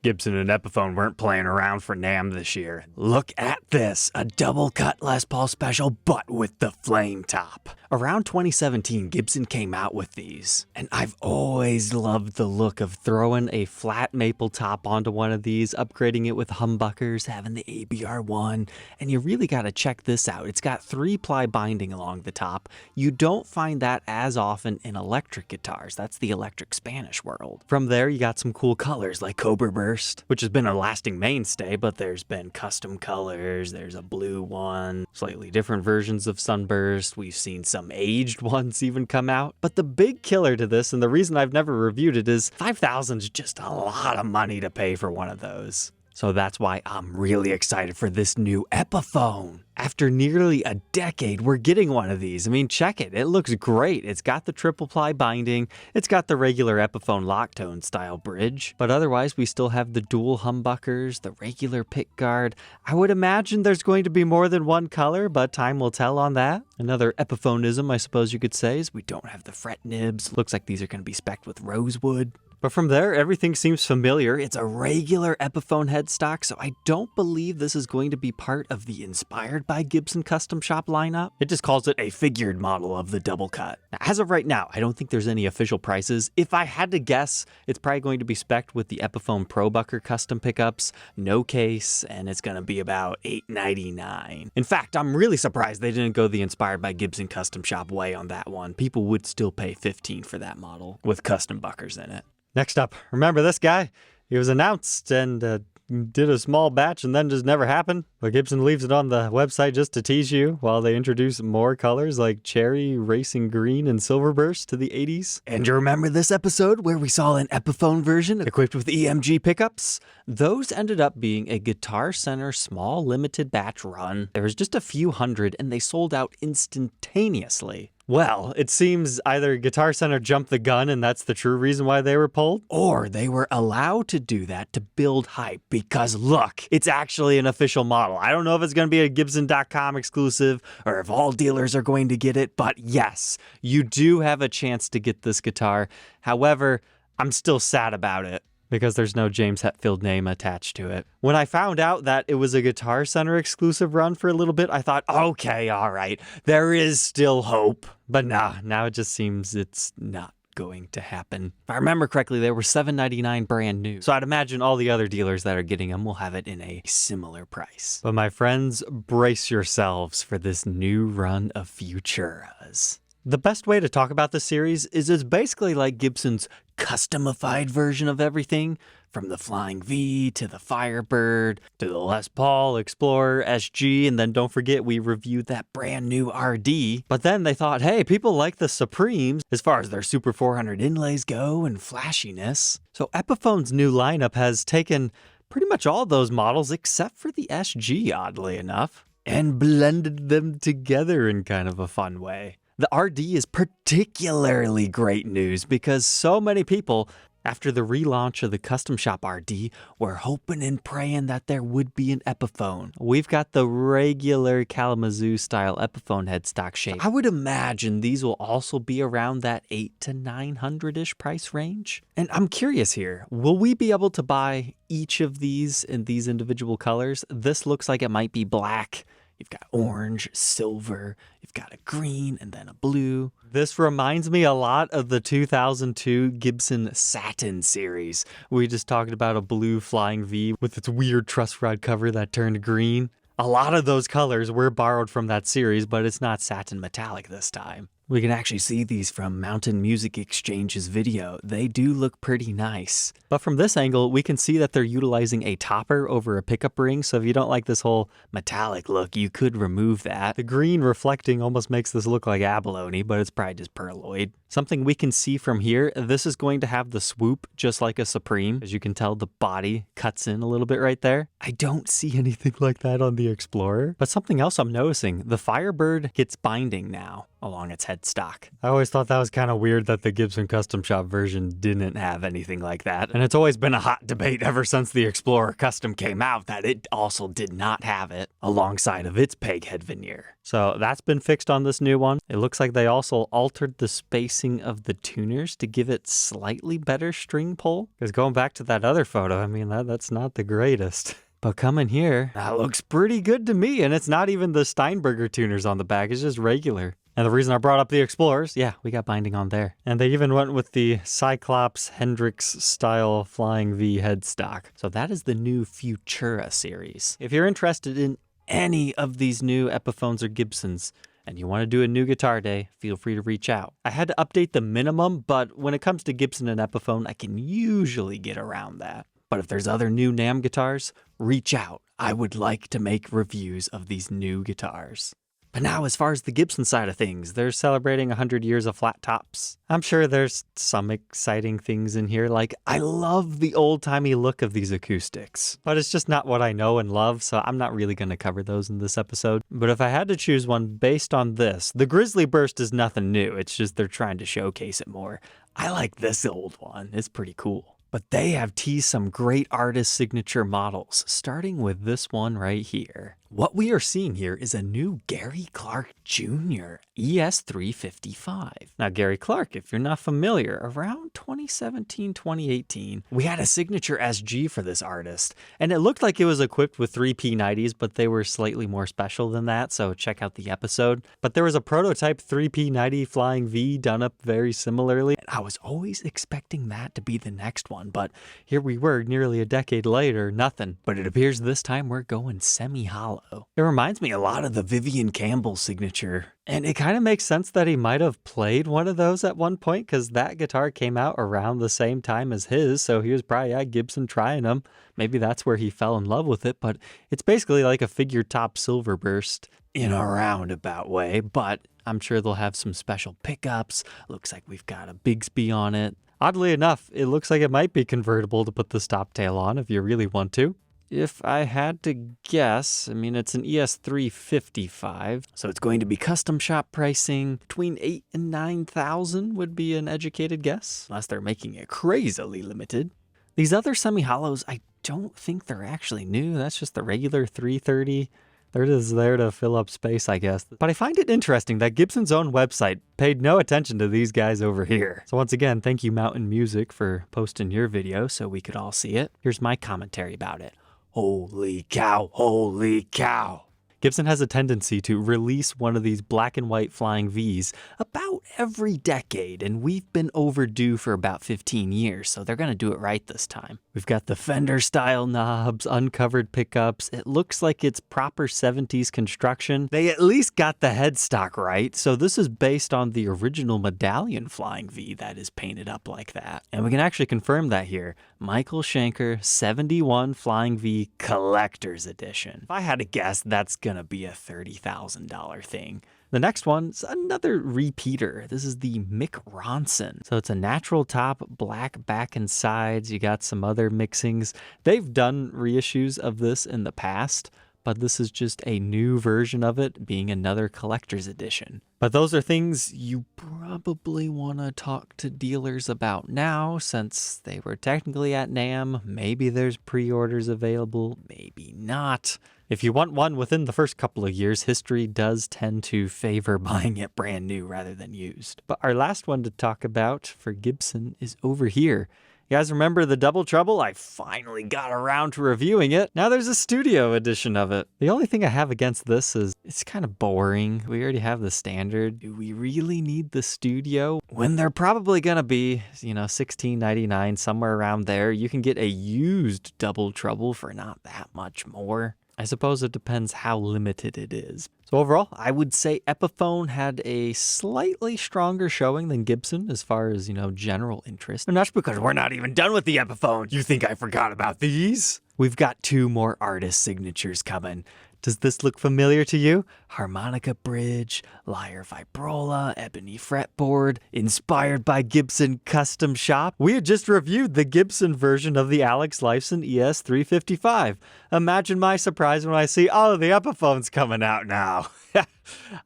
Gibson and Epiphone weren't playing around for NAMM this year. Look at this, a double cut Les Paul special, but with the flame top. Around 2017, Gibson came out with these, and I've always loved the look of throwing a flat maple top onto one of these, upgrading it with humbuckers, having the ABR1, and you really gotta check this out. It's got 3-ply binding along the top. You don't find that as often in electric guitars. That's the electric Spanish world. From there, you got some cool colors like Cobra Burst, which has been a lasting mainstay, but there's been custom colors. There's a blue one, slightly different versions of Sunburst. We've seen some aged ones even come out. But the big killer to this, and the reason I've never reviewed it, is $5,000 is just a lot of money to pay for one of those. So that's why I'm really excited for this new Epiphone. After nearly a decade, we're getting one of these. I mean, check it. It looks great. It's got the 3-ply binding. It's got the regular Epiphone Locktone style bridge. But otherwise, we still have the dual humbuckers, the regular pick guard. I would imagine there's going to be more than one color, but time will tell on that. Another Epiphonism, I suppose you could say, is we don't have the fret nibs. Looks like these are going to be spec'd with rosewood. But from there, everything seems familiar. It's a regular Epiphone headstock, so I don't believe this is going to be part of the Inspired by Gibson Custom Shop lineup. It just calls it a figured model of the double cut. Now, as of right now, I don't think there's any official prices. If I had to guess, it's probably going to be spec'd with the Epiphone ProBucker custom pickups, no case, and it's going to be about $899. In fact, I'm really surprised they didn't go the Inspired by Gibson Custom Shop way on that one. People would still pay $15 for that model with custom buckers in it. Next up, remember this guy? He was announced and did a small batch and then just never happened. But Gibson leaves it on the website just to tease you while they introduce more colors like cherry, racing green, and silverburst to the 80s. And you remember this episode where we saw an Epiphone version equipped with EMG pickups? Those ended up being a Guitar Center small limited batch run. There was just a few hundred and they sold out instantaneously. Well, it seems either Guitar Center jumped the gun and that's the true reason why they were pulled, or they were allowed to do that to build hype because look, it's actually an official model. I don't know if it's going to be a Gibson.com exclusive or if all dealers are going to get it, but yes, you do have a chance to get this guitar. However, I'm still sad about it, because there's no James Hetfield name attached to it. When I found out that it was a Guitar Center exclusive run for a little bit, I thought, okay, all right, there is still hope. But nah, now it just seems it's not going to happen. If I remember correctly, they were $799 brand new. So I'd imagine all the other dealers that are getting them will have it in a similar price. But my friends, brace yourselves for this new run of Futuras. The best way to talk about this series is it's basically like Gibson's customified version of everything, from the Flying V to the Firebird to the Les Paul, Explorer, SG, and then don't forget we reviewed that brand new RD. But then they thought, hey, people like the Supremes as far as their Super 400 inlays go and flashiness. So Epiphone's new lineup has taken pretty much all those models except for the SG, oddly enough, and blended them together in kind of a fun way. The RD is particularly great news because so many people, after the relaunch of the Custom Shop RD, were hoping and praying that there would be an Epiphone. We've got the regular Kalamazoo style Epiphone headstock shape. I would imagine these will also be around that $800 to $900-ish price range. And I'm curious here, will we be able to buy each of these in these individual colors? This looks like it might be black. You've got orange, silver, you've got a green, and then a blue. This reminds me a lot of the 2002 Gibson Satin series. We just talked about a blue Flying V with its weird truss rod cover that turned green. A lot of those colors were borrowed from that series, but it's not satin metallic this time. We can actually see these from Mountain Music Exchange's video. They do look pretty nice. But from this angle, we can see that they're utilizing a topper over a pickup ring, so if you don't like this whole metallic look, you could remove that. The green reflecting almost makes this look like abalone, but it's probably just perloid. Something we can see from here, this is going to have the swoop just like a Supreme. As you can tell, the body cuts in a little bit right there. I don't see anything like that on the Explorer. But something else I'm noticing, the Firebird gets binding now. along its headstock. I always thought that was kind of weird that the Gibson Custom Shop version didn't have anything like that. And it's always been a hot debate ever since the Explorer Custom came out that it also did not have it alongside of its peg head veneer. So that's been fixed on this new one. It looks like they also altered the spacing of the tuners to give it slightly better string pull. Because going back to that other photo, I mean, that's not the greatest. But coming here, that looks pretty good to me. And it's not even the Steinberger tuners on the back, it's just regular. And the reason I brought up the Explorers, yeah, we got binding on there. And they even went with the Cyclops Hendrix style Flying V headstock. So that is the new Futura series. If you're interested in any of these new Epiphones or Gibsons, and you want to do a new guitar day, feel free to reach out. I had to update the minimum, but when it comes to Gibson and Epiphone, I can usually get around that. But if there's other new NAMM guitars, reach out. I would like to make reviews of these new guitars. But now, as far as the Gibson side of things, they're celebrating 100 years of flat tops. I'm sure there's some exciting things in here, like I love the old-timey look of these acoustics. But it's just not what I know and love, so I'm not really going to cover those in this episode. But if I had to choose one based on this, the Grizzly Burst is nothing new, it's just they're trying to showcase it more. I like this old one, it's pretty cool. But they have teased some great artist signature models, starting with this one right here. What we are seeing here is a new Gary Clark Jr. ES355. Now, Gary Clark, if you're not familiar, around 2017, 2018, we had a signature SG for this artist, and it looked like it was equipped with 3 P90s, but they were slightly more special than that, so check out the episode. But there was a prototype 3 P90 Flying V done up very similarly, and I was always expecting that to be the next one, but here we were nearly a decade later, nothing. But it appears this time we're going semi-hollow. It reminds me a lot of the Vivian Campbell signature. And it kind of makes sense that he might have played one of those at one point, because that guitar came out around the same time as his, so he was probably at Gibson trying them. Maybe that's where he fell in love with it, but it's basically like a figure top silver burst in a roundabout way, but I'm sure they'll have some special pickups. Looks like we've got a Bigsby on it. Oddly enough, it looks like it might be convertible to put the stop tail on if you really want to. If I had to guess, I mean, it's an ES355, so it's going to be custom shop pricing between $8,000 and $9,000 would be an educated guess, unless they're making it crazily limited. These other semi-hollows, I don't think they're actually new. That's just the regular 330. They're just there to fill up space, I guess. But I find it interesting that Gibson's own website paid no attention to these guys over here. So once again, thank you Mountain Music for posting your video so we could all see it. Here's my commentary about it. Holy cow, holy cow. Gibson has a tendency to release one of these black and white Flying Vs about every decade, and we've been overdue for about 15 years, so they're going to do it right this time. We've got the Fender-style knobs, uncovered pickups. It looks like it's proper 70s construction. They at least got the headstock right, so this is based on the original Medallion Flying V that is painted up like that. And we can actually confirm that here. Michael Schenker 71 Flying V Collector's Edition. If I had to guess, that's gonna be a $30,000 thing. The next one's another repeater. This is the Mick Ronson. So it's a natural top, black back and sides. You got some other mixings. They've done reissues of this in the past, but this is just a new version of it, being another collector's edition. But those are things you probably want to talk to dealers about now, since they were technically at NAMM. Maybe there's pre-orders available, maybe not. If you want one within the first couple of years, history does tend to favor buying it brand new rather than used. But our last one to talk about for Gibson is over here. You guys remember the Double Trouble? I finally got around to reviewing it. Now there's a studio edition of it. The only thing I have against this is it's kind of boring. We already have the standard. Do we really need the studio? When they're probably gonna be, $16.99, somewhere around there. You can get a used Double Trouble for not that much more. I suppose it depends how limited it is. So overall, I would say Epiphone had a slightly stronger showing than Gibson as far as, general interest. And that's because we're not even done with the Epiphone. You think I forgot about these? We've got 2 more artist signatures coming. Does this look familiar to you? Harmonica bridge, lyre vibrola, ebony fretboard, inspired by Gibson Custom Shop. We had just reviewed the Gibson version of the Alex Lifeson ES355. Imagine my surprise when I see, the Epiphone's coming out now.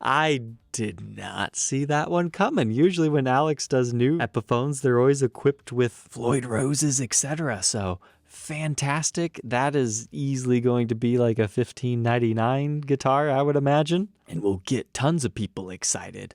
I did not see that one coming. Usually when Alex does new Epiphones, they're always equipped with Floyd Roses, etc. So fantastic. That is easily going to be like a $15.99 guitar, I would imagine. And will get tons of people excited.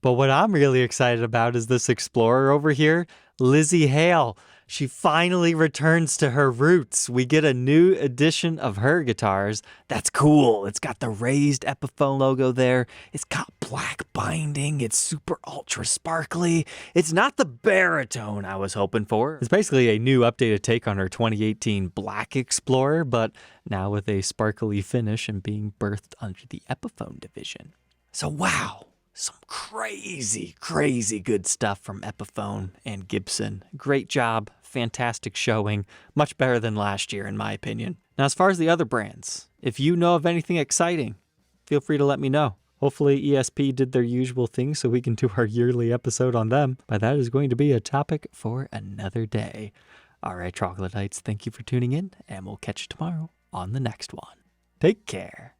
But what I'm really excited about is this Explorer over here, Lzzy Hale. She finally returns to her roots. We get a new edition of her guitars. That's cool. It's got the raised Epiphone logo there. It's got black binding. It's super ultra sparkly. It's not the baritone I was hoping for. It's basically a new updated take on her 2018 Black Explorer, but now with a sparkly finish and being birthed under the Epiphone division. So wow. Some crazy, crazy good stuff from Epiphone and Gibson. Great job, fantastic showing, much better than last year in my opinion. Now as far as the other brands, if you know of anything exciting, feel free to let me know. Hopefully ESP did their usual thing so we can do our yearly episode on them, but that is going to be a topic for another day. Alright, Troglodytes, thank you for tuning in, and we'll catch you tomorrow on the next one. Take care.